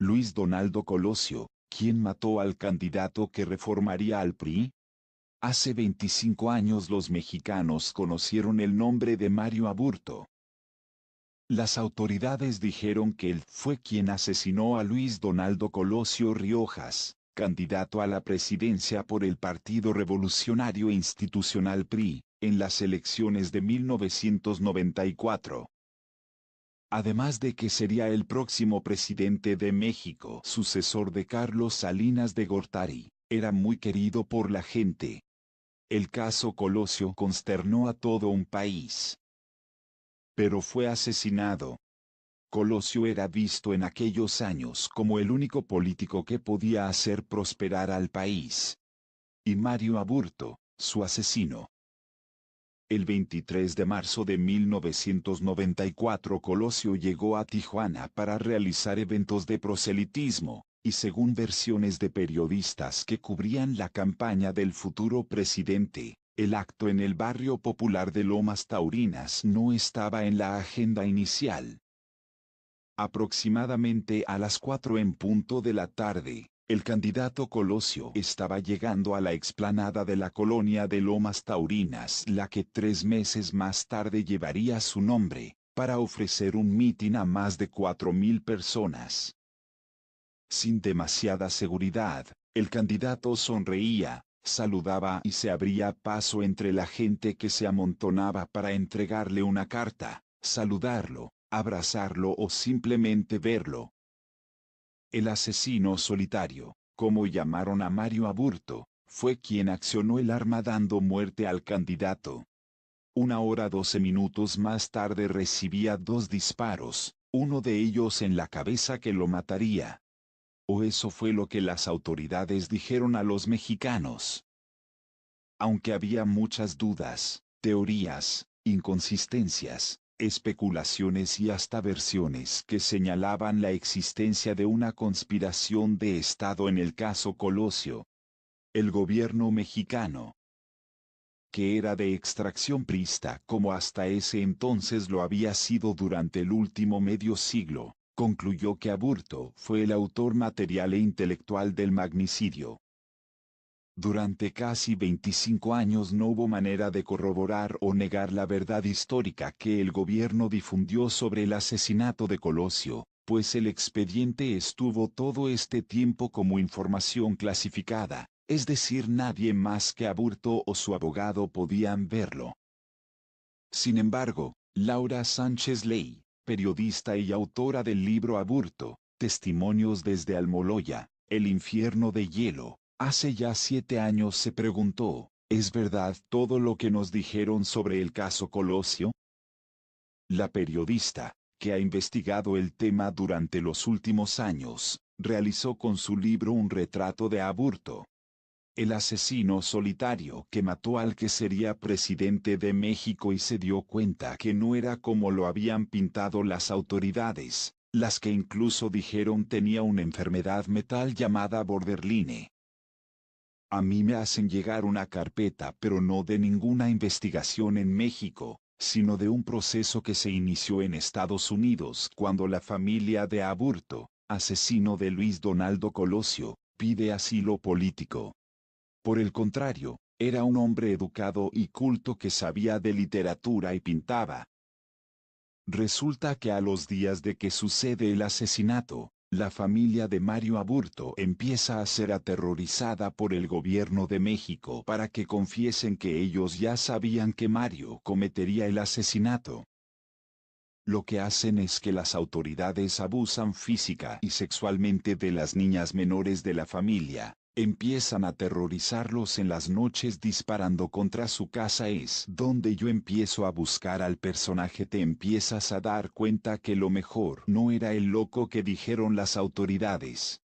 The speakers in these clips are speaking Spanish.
Luis Donaldo Colosio, ¿quién mató al candidato que reformaría al PRI? Hace 25 años los mexicanos conocieron el nombre de Mario Aburto. Las autoridades dijeron que él fue quien asesinó a Luis Donaldo Colosio Riojas, candidato a la presidencia por el Partido Revolucionario Institucional PRI, en las elecciones de 1994. Además de que sería el próximo presidente de México, sucesor de Carlos Salinas de Gortari, era muy querido por la gente. El caso Colosio consternó a todo un país. Pero fue asesinado. Colosio era visto en aquellos años como el único político que podía hacer prosperar al país. Y Mario Aburto, su asesino. El 23 de marzo de 1994 Colosio llegó a Tijuana para realizar eventos de proselitismo, y según versiones de periodistas que cubrían la campaña del futuro presidente, el acto en el barrio popular de Lomas Taurinas no estaba en la agenda inicial. Aproximadamente a las 4 en punto de la tarde, el candidato Colosio estaba llegando a la explanada de la colonia de Lomas Taurinas, la que 3 meses más tarde llevaría su nombre, para ofrecer un mitin a más de 4,000 personas. Sin demasiada seguridad, el candidato sonreía, saludaba y se abría paso entre la gente que se amontonaba para entregarle una carta, saludarlo, abrazarlo o simplemente verlo. El asesino solitario, como llamaron a Mario Aburto, fue quien accionó el arma dando muerte al candidato. 1 hora 12 minutos más tarde recibía 2 disparos, uno de ellos en la cabeza que lo mataría. o eso fue lo que las autoridades dijeron a los mexicanos. Aunque había muchas dudas, teorías, inconsistencias, especulaciones y hasta versiones que señalaban la existencia de una conspiración de Estado en el caso Colosio. El gobierno mexicano, que era de extracción priista como hasta ese entonces lo había sido durante el último medio siglo, concluyó que Aburto fue el autor material e intelectual del magnicidio. Durante casi 25 años no hubo manera de corroborar o negar la verdad histórica que el gobierno difundió sobre el asesinato de Colosio, pues el expediente estuvo todo este tiempo como información clasificada, es decir, nadie más que Aburto o su abogado podían verlo. Sin embargo, Laura Sánchez Ley, periodista y autora del libro Aburto, Testimonios desde Almoloya, El infierno de hielo, hace ya 7 años se preguntó, ¿es verdad todo lo que nos dijeron sobre el caso Colosio? La periodista, que ha investigado el tema durante los últimos años, realizó con su libro un retrato de Aburto, el asesino solitario que mató al que sería presidente de México, y se dio cuenta que no era como lo habían pintado las autoridades, las que incluso dijeron tenía una enfermedad mental llamada borderline. A mí me hacen llegar una carpeta, pero no de ninguna investigación en México, sino de un proceso que se inició en Estados Unidos cuando la familia de Aburto, asesino de Luis Donaldo Colosio, pide asilo político. Por el contrario, era un hombre educado y culto que sabía de literatura y pintaba. Resulta que a los días de que sucede el asesinato, la familia de Mario Aburto empieza a ser aterrorizada por el gobierno de México para que confiesen que ellos ya sabían que Mario cometería el asesinato. Lo que hacen es que las autoridades abusan física y sexualmente de las niñas menores de la familia. Empiezan a aterrorizarlos en las noches disparando contra su casa. Es donde yo empiezo a buscar al personaje. Te empiezas a dar cuenta que lo mejor no era el loco que dijeron las autoridades.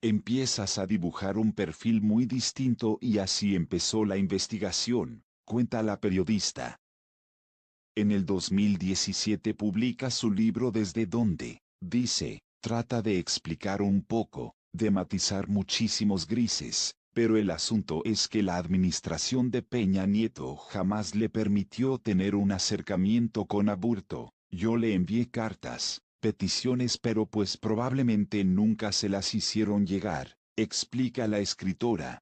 Empiezas a dibujar un perfil muy distinto y así empezó la investigación, cuenta la periodista. En el 2017 publica su libro Desde Dónde, dice, trata de explicar un poco, de matizar muchísimos grises, pero el asunto es que la administración de Peña Nieto jamás le permitió tener un acercamiento con Aburto. Yo le envié cartas, peticiones, pero pues probablemente nunca se las hicieron llegar, explica la escritora.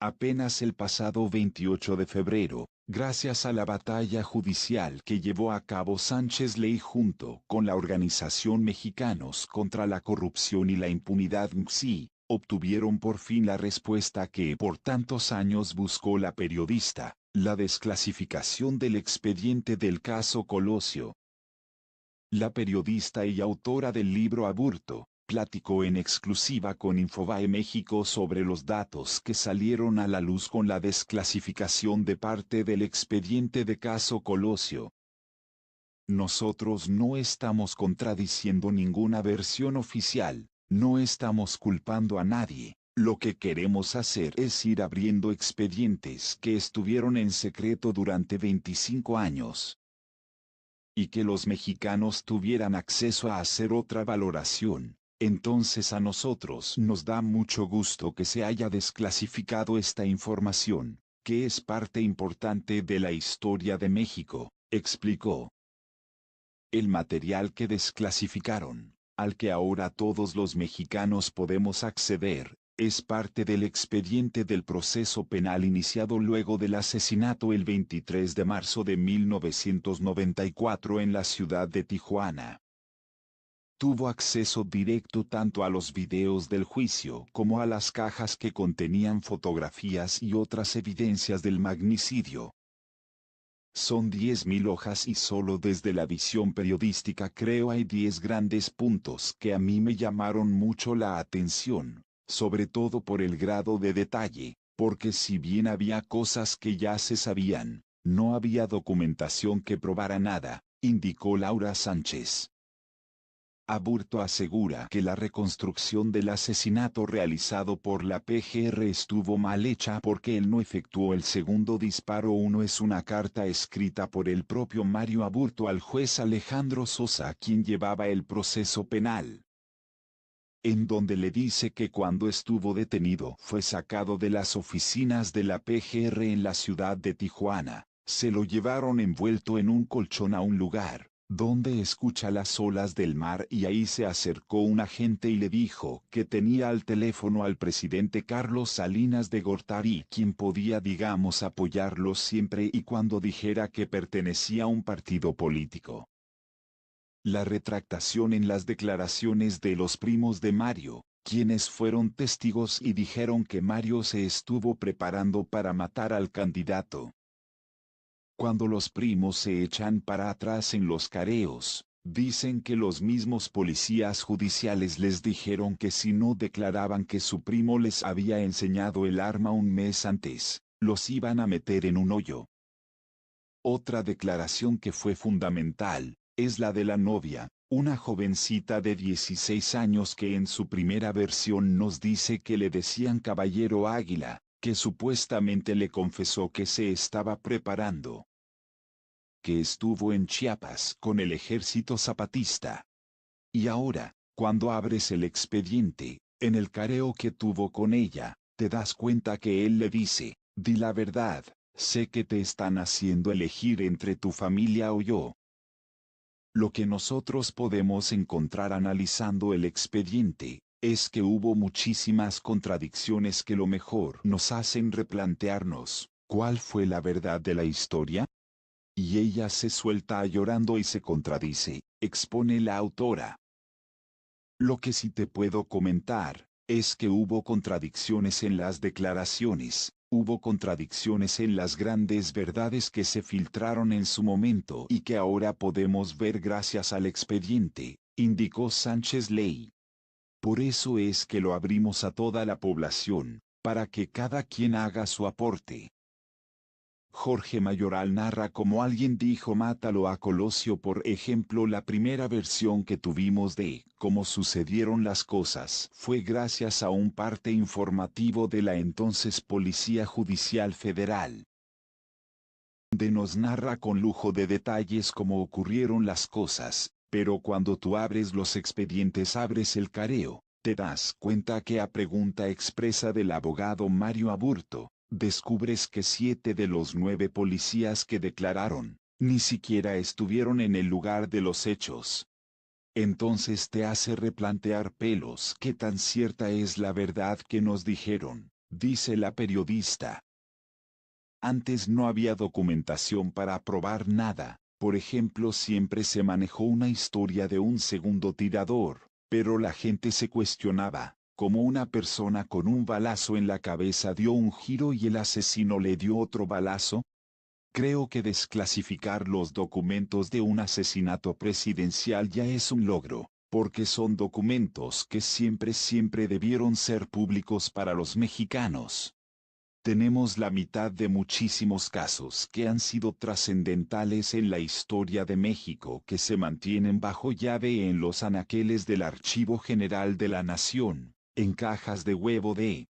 Apenas el pasado 28 de febrero, gracias a la batalla judicial que llevó a cabo Sánchez Ley junto con la organización Mexicanos contra la Corrupción y la Impunidad MXI, obtuvieron por fin la respuesta que por tantos años buscó la periodista, la desclasificación del expediente del caso Colosio. La periodista y autora del libro Aburto, platicó en exclusiva con Infobae México sobre los datos que salieron a la luz con la desclasificación de parte del expediente de caso Colosio. Nosotros no estamos contradiciendo ninguna versión oficial, no estamos culpando a nadie. Lo que queremos hacer es ir abriendo expedientes que estuvieron en secreto durante 25 años. Y que los mexicanos tuvieran acceso a hacer otra valoración. Entonces a nosotros nos da mucho gusto que se haya desclasificado esta información, que es parte importante de la historia de México, explicó. El material que desclasificaron, al que ahora todos los mexicanos podemos acceder, es parte del expediente del proceso penal iniciado luego del asesinato el 23 de marzo de 1994 en la ciudad de Tijuana. Tuvo acceso directo tanto a los videos del juicio como a las cajas que contenían fotografías y otras evidencias del magnicidio. Son 10.000 hojas y solo desde la visión periodística creo hay 10 grandes puntos que a mí me llamaron mucho la atención, sobre todo por el grado de detalle, porque si bien había cosas que ya se sabían, no había documentación que probara nada, indicó Laura Sánchez. Aburto asegura que la reconstrucción del asesinato realizado por la PGR estuvo mal hecha porque él no efectuó el segundo disparo. Uno es una carta escrita por el propio Mario Aburto al juez Alejandro Sosa, quien llevaba el proceso penal, en donde le dice que cuando estuvo detenido fue sacado de las oficinas de la PGR en la ciudad de Tijuana, se lo llevaron envuelto en un colchón a un lugar donde escucha las olas del mar, y ahí se acercó un agente y le dijo que tenía al teléfono al presidente Carlos Salinas de Gortari, quien podía, digamos, apoyarlo siempre y cuando dijera que pertenecía a un partido político. La retractación en las declaraciones de los primos de Mario, quienes fueron testigos y dijeron que Mario se estuvo preparando para matar al candidato. Cuando los primos se echan para atrás en los careos, dicen que los mismos policías judiciales les dijeron que si no declaraban que su primo les había enseñado el arma un mes antes, los iban a meter en un hoyo. Otra declaración que fue fundamental es la de la novia, una jovencita de 16 años que en su primera versión nos dice que le decían Caballero Águila, que supuestamente le confesó que se estaba preparando, que estuvo en Chiapas con el ejército zapatista. Y ahora, cuando abres el expediente, en el careo que tuvo con ella, te das cuenta que él le dice, di la verdad, sé que te están haciendo elegir entre tu familia o yo. Lo que nosotros podemos encontrar analizando el expediente es que hubo muchísimas contradicciones que lo mejor nos hacen replantearnos, ¿cuál fue la verdad de la historia? Y ella se suelta llorando y se contradice, expone la autora. Lo que sí te puedo comentar es que hubo contradicciones en las declaraciones, hubo contradicciones en las grandes verdades que se filtraron en su momento y que ahora podemos ver gracias al expediente, indicó Sánchez Ley. Por eso es que lo abrimos a toda la población, para que cada quien haga su aporte. Jorge Mayoral narra como alguien dijo mátalo a Colosio. Por ejemplo, la primera versión que tuvimos de cómo sucedieron las cosas fue gracias a un parte informativo de la entonces Policía Judicial Federal, donde nos narra con lujo de detalles cómo ocurrieron las cosas, pero cuando tú abres los expedientes, abres el careo, te das cuenta que a pregunta expresa del abogado Mario Aburto, descubres que 7 de los 9 policías que declararon, ni siquiera estuvieron en el lugar de los hechos. Entonces te hace replantear pelos qué tan cierta es la verdad que nos dijeron, dice la periodista. Antes no había documentación para probar nada, por ejemplo siempre se manejó una historia de un segundo tirador, pero la gente se cuestionaba, ¿cómo una persona con un balazo en la cabeza dio un giro y el asesino le dio otro balazo? Creo que desclasificar los documentos de un asesinato presidencial ya es un logro, porque son documentos que siempre debieron ser públicos para los mexicanos. Tenemos la mitad de muchísimos casos que han sido trascendentales en la historia de México que se mantienen bajo llave en los anaqueles del Archivo General de la Nación, en cajas de huevo de